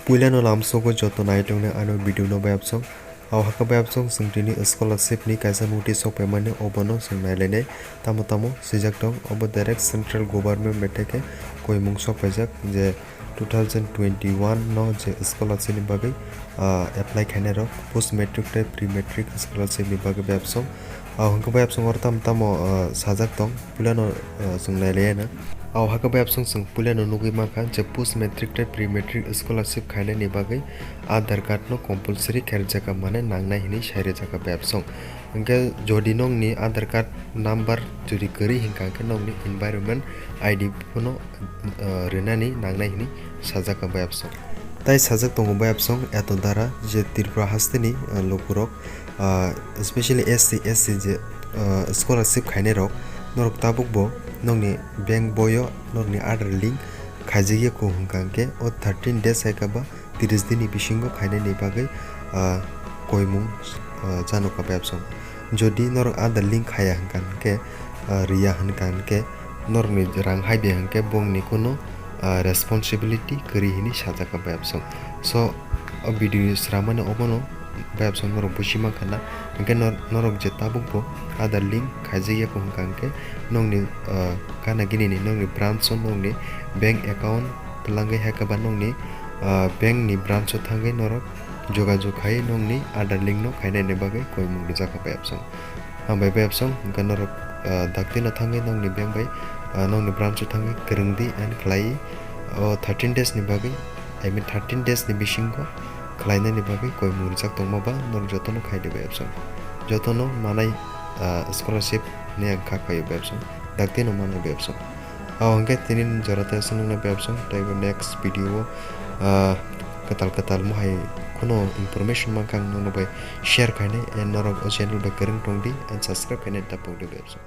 Puilano lamsogo joto naitongne ano video no bayapsong aw haka bayapsong singtini scholarship ni kaisa notice ok pemane obono sing nailene tamo sijak tong obo direct central government meteke koimung sok pajak je 2021 no je scholarship ni bagai apply khane rok post matric te pre matric scholarship ni bagai bayapsong aw haka bayapsong or tamo sajak tong puilano sing nailena aw haka bayapsong sing puilano nugui maka je post matric te pre matric scholarship khaine ni bagai Aadhaar card no compulsory kherjaka mane nangnai hini saire jaka bayapsong hingke jodi nongni Aadhaar card number jodi gori hingka ke nongni environment ID phono renani nangnai hini sajaka bayapsong tai sajak tongo bayapsong eto dara je Tripura hasteni lokurok especially SC je scholarship khaine rok norok tabukbo nongni bank boyo nongni Aadhaar link khaijiye ko hingka o 13 days haikaba 30 dini bisingo khaine ni bagai koimung janoka bayapsong jodi norok Aadhaar link khaya hingkan ke riya hingkan ke norok ni rang haibe hingke bongni kono responsibility kari hini sajaka bayapsong so video sramane obono bayapsong norok busima khana hingke norok je tabukbo Aadhaar link khaijiye ko hingkan ke nongni kana gini ni nongni branch nongni bank account tlangai haikaba nongni bank ni branch thangai norok jogajog khai nongni Aadhaar link no khainai ni bagai koimung rijaka bayapsong hambai bayapsong hingka norok daktina thangai nongni bank bai nongni branch thangai krungdi and khlai 13 days ni bagai I mean 13 days ni bisingo khlainai ni bagai koimung rijak tongma ba norok jotono khaide bayapsong jotono manai scholarship ni angkha khai bayapsong daktina manai bayapsong aw hingke tinin jorata sunungna bayapsong taibo next video ketal mohai kono information mangkang nono bai share kaine and norok channel bai kereng tongdi and subscribe kaine tapok de bayapsong